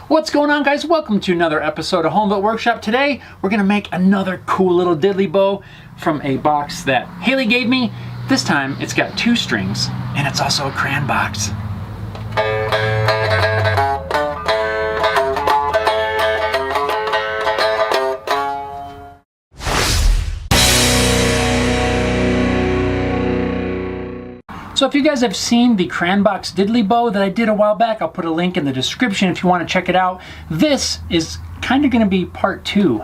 What's going on, guys? Welcome to another episode of Home Built Workshop. Today we're gonna make another cool little diddly bow from a box that Haley gave me. This time it's got 2 strings and it's also a crayon box. So if you guys have seen the crayon box diddly bow that I did a while back, I'll put a link in the description if you want to check it out. This is kind of going to be part 2.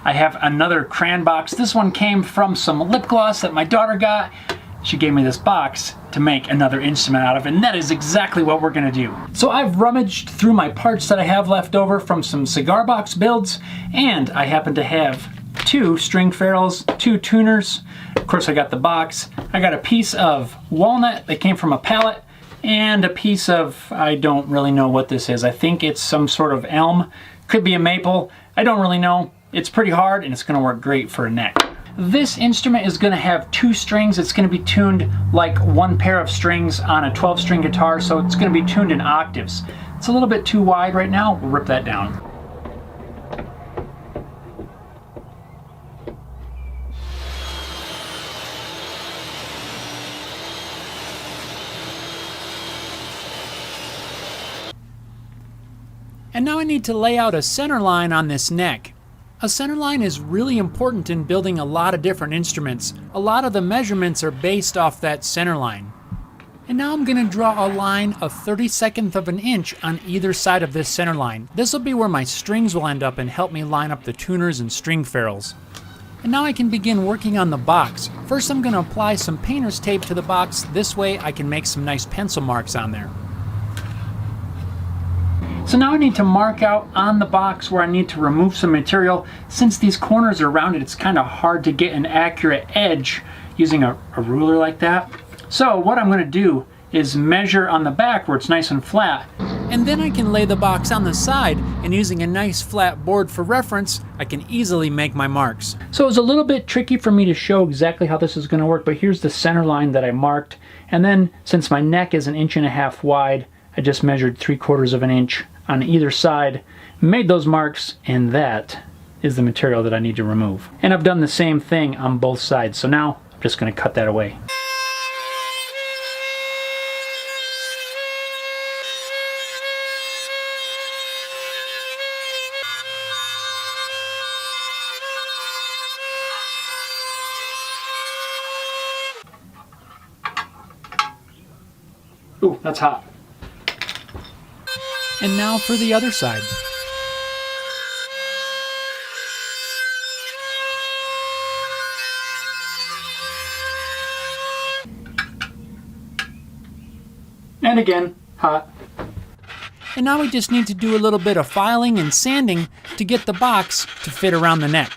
I have another crayon box. This one came from some lip gloss that my daughter got. She gave me this box to make another instrument out of, and that is exactly what we're going to do. So I've rummaged through my parts that I have left over from some cigar box builds, and I happen to have 2 string ferrules, 2 tuners. Of course, I got the box. I got a piece of walnut that came from a pallet and a piece of, I don't really know what this is. I think it's some sort of elm. Could be a maple. I don't really know. It's pretty hard and it's going to work great for a neck. This instrument is going to have 2 strings. It's going to be tuned like 1 pair of strings on a 12-string guitar, so it's going to be tuned in octaves. It's a little bit too wide right now. We'll rip that down. And now I need to lay out a center line on this neck. A center line is really important in building a lot of different instruments. A lot of the measurements are based off that center line. And now I'm going to draw a line of 32nd of an inch on either side of this center line. This will be where my strings will end up and help me line up the tuners and string ferrules. And now I can begin working on the box. First I'm going to apply some painter's tape to the box. This way I can make some nice pencil marks on there. So now I need to mark out on the box where I need to remove some material. Since these corners are rounded, it's kind of hard to get an accurate edge using a ruler like that. So what I'm going to do is measure on the back where it's nice and flat. And then I can lay the box on the side, and using a nice flat board for reference, I can easily make my marks. So it was a little bit tricky for me to show exactly how this is going to work, but here's the center line that I marked. And then since my neck is 1.5 inches wide, I just measured 3/4 of an inch on either side, made those marks, and that is the material that I need to remove. And I've done the same thing on both sides, so now I'm just going to cut that away. Ooh, that's hot. And now for the other side. And again, hot. And now we just need to do a little bit of filing and sanding to get the box to fit around the neck.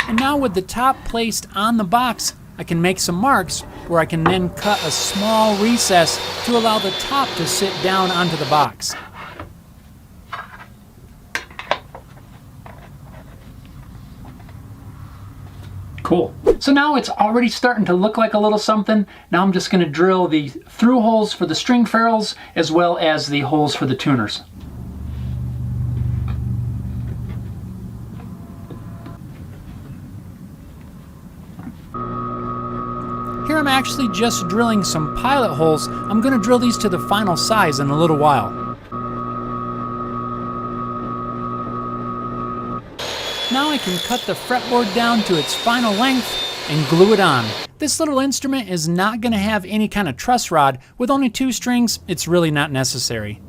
And now with the top placed on the box, I can make some marks where I can then cut a small recess to allow the top to sit down onto the box. Cool. So now it's already starting to look like a little something. Now I'm just going to drill the through holes for the string ferrules as well as the holes for the tuners. Here I'm actually just drilling some pilot holes. I'm going to drill these to the final size in a little while. Now I can cut the fretboard down to its final length and glue it on. This little instrument is not going to have any kind of truss rod. With only 2 strings, it's really not necessary.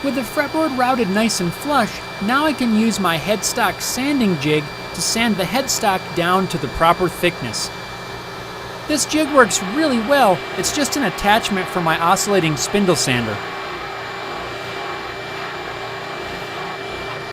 With the fretboard routed nice and flush, now I can use my headstock sanding jig to sand the headstock down to the proper thickness. This jig works really well, it's just an attachment for my oscillating spindle sander.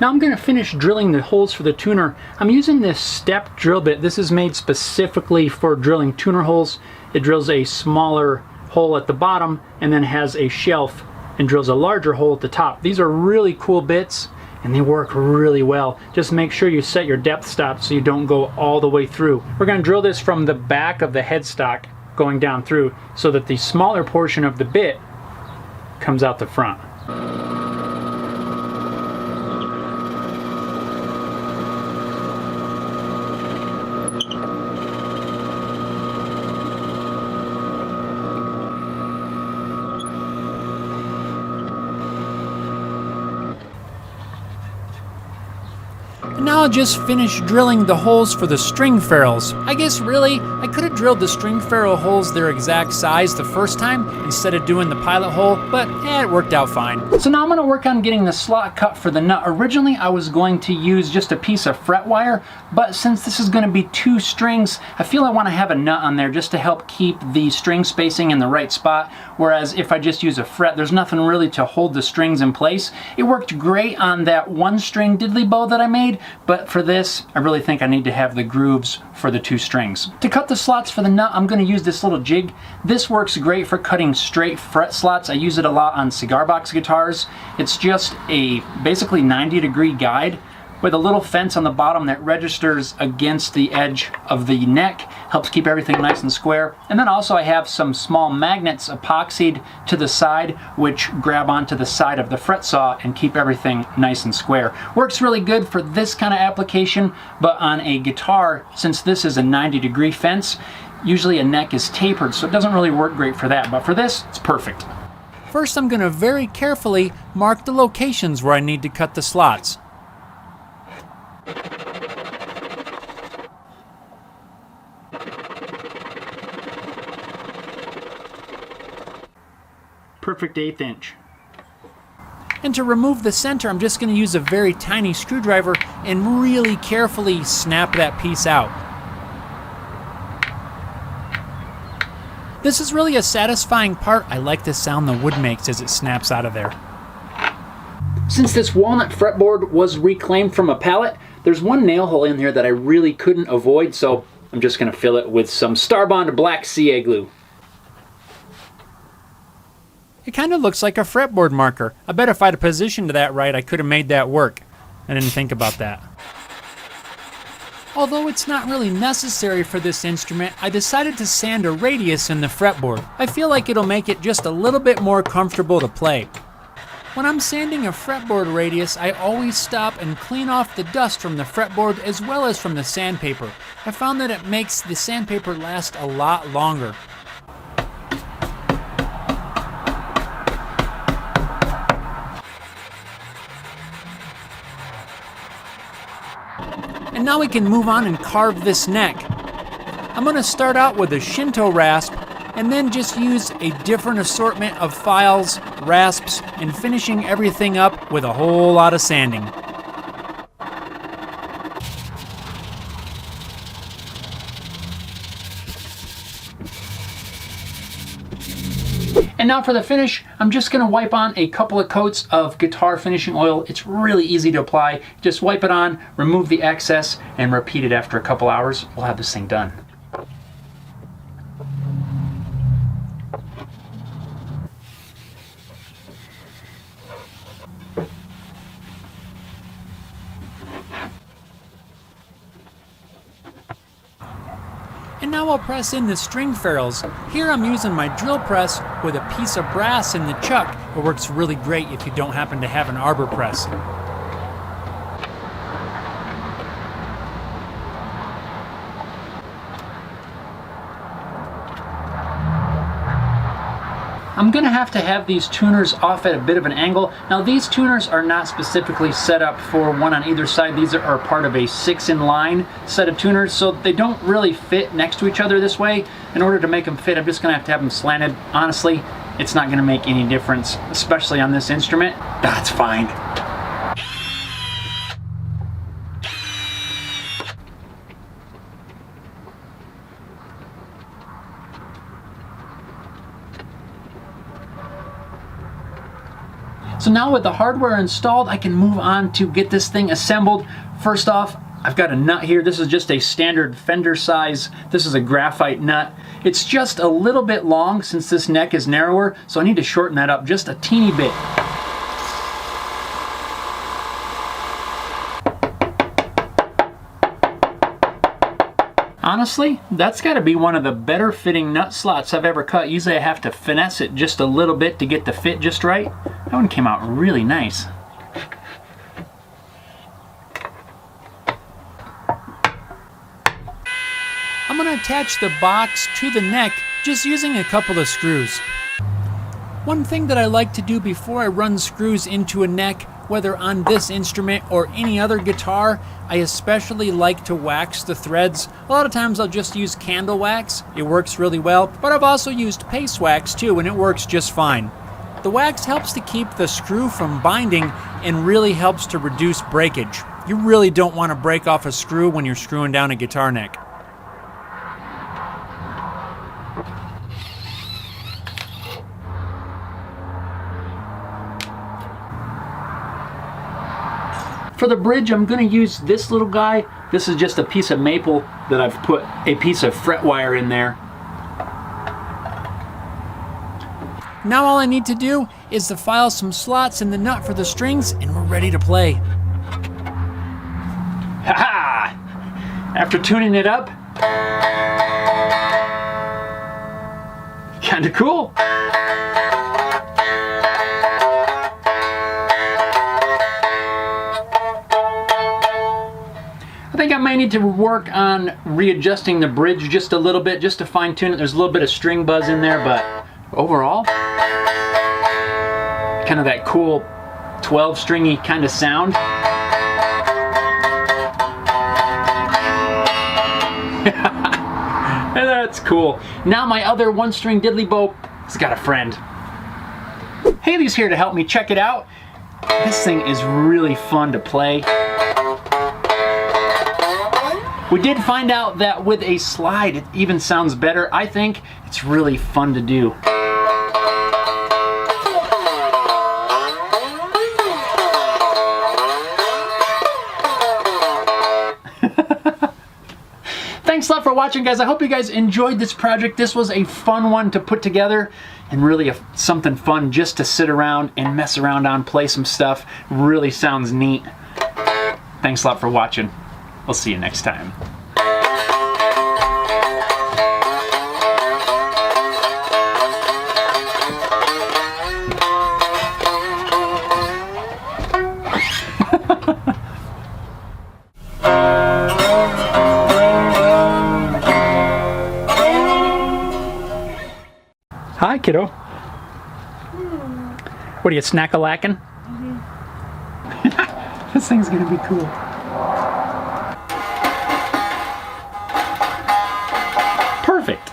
Now I'm going to finish drilling the holes for the tuner. I'm using this step drill bit. This is made specifically for drilling tuner holes. It drills a smaller hole at the bottom and then has a shelf and drills a larger hole at the top. These are really cool bits and they work really well. Just make sure you set your depth stop so you don't go all the way through. We're going to drill this from the back of the headstock going down through so that the smaller portion of the bit comes out the front. Now I'll just finish drilling the holes for the string ferrules. I guess really, I could have drilled the string ferrule holes their exact size the first time instead of doing the pilot hole, but it worked out fine. So now I'm going to work on getting the slot cut for the nut. Originally I was going to use just a piece of fret wire, but since this is going to be 2 strings, I feel I want to have a nut on there just to help keep the string spacing in the right spot, whereas if I just use a fret, there's nothing really to hold the strings in place. It worked great on that 1-string diddley bow that I made, but for this, I really think I need to have the grooves for the 2 strings. To cut the slots for the nut, I'm going to use this little jig. This works great for cutting straight fret slots. I use it a lot on cigar box guitars. It's just a basically 90-degree guide with a little fence on the bottom that registers against the edge of the neck, helps keep everything nice and square. And then also I have some small magnets epoxied to the side which grab onto the side of the fret saw and keep everything nice and square. Works really good for this kind of application, but on a guitar, since this is a 90-degree fence, usually a neck is tapered, so it doesn't really work great for that, but for this, it's perfect. First, I'm going to very carefully mark the locations where I need to cut the slots. Perfect 1/8 inch. And to remove the center, I'm just going to use a very tiny screwdriver and really carefully snap that piece out. This is really a satisfying part. I like the sound the wood makes as it snaps out of there. Since this walnut fretboard was reclaimed from a pallet, there's one nail hole in here that I really couldn't avoid, so I'm just going to fill it with some Starbond black CA glue. It kind of looks like a fretboard marker. I bet if I'd have positioned that right, I could have made that work. I didn't think about that. Although it's not really necessary for this instrument, I decided to sand a radius in the fretboard. I feel like it'll make it just a little bit more comfortable to play. When I'm sanding a fretboard radius, I always stop and clean off the dust from the fretboard as well as from the sandpaper. I found that it makes the sandpaper last a lot longer. And now we can move on and carve this neck. I'm going to start out with a Shinto rasp and then just use a different assortment of files, rasps, and finishing everything up with a whole lot of sanding. And now for the finish, I'm just going to wipe on a couple of coats of guitar finishing oil. It's really easy to apply. Just wipe it on, remove the excess, and repeat it after a couple hours. We'll have this thing done. And now I'll press in the string ferrules. Here I'm using my drill press with a piece of brass in the chuck. It works really great if you don't happen to have an arbor press. I'm going to have these tuners off at a bit of an angle. Now these tuners are not specifically set up for one on either side. These are part of a 6-in-line set of tuners, so they don't really fit next to each other this way. In order to make them fit, I'm just going to have them slanted. Honestly, it's not going to make any difference, especially on this instrument. That's fine. So now with the hardware installed, I can move on to get this thing assembled. First off, I've got a nut here. This is just a standard fender size. This is a graphite nut. It's just a little bit long since this neck is narrower, so I need to shorten that up just a teeny bit. Honestly, that's got to be one of the better fitting nut slots I've ever cut. Usually I have to finesse it just a little bit to get the fit just right. That one came out really nice. I'm going to attach the box to the neck just using a couple of screws. One thing that I like to do before I run screws into a neck, whether on this instrument or any other guitar, I especially like to wax the threads. A lot of times I'll just use candle wax. It works really well, but I've also used paste wax too, and it works just fine. The wax helps to keep the screw from binding and really helps to reduce breakage. You really don't want to break off a screw when you're screwing down a guitar neck. For the bridge, I'm going to use this little guy. This is just a piece of maple that I've put a piece of fret wire in there. Now all I need to do is to file some slots in the nut for the strings, and we're ready to play. Ha-ha! After tuning it up, kinda cool. I think I may need to work on readjusting the bridge just a little bit, just to fine tune it. There's a little bit of string buzz in there, but overall, kind of that cool 12 stringy kind of sound. That's cool. Now my other one string diddly bow has got a friend. Haley's here to help me check it out. This thing is really fun to play. We did find out that with a slide it even sounds better. I think it's really fun to do. Thanks a lot for watching, guys. I hope you guys enjoyed this project. This was a fun one to put together, and really something fun just to sit around and mess around on, play some stuff. Really sounds neat. Thanks a lot for watching. We'll see you next time. Hi, kiddo. What are you, snack-a-lacking? This thing's gonna be cool. Perfect.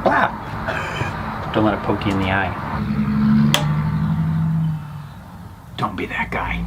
Wow. Don't let it poke you in the eye. Don't be that guy.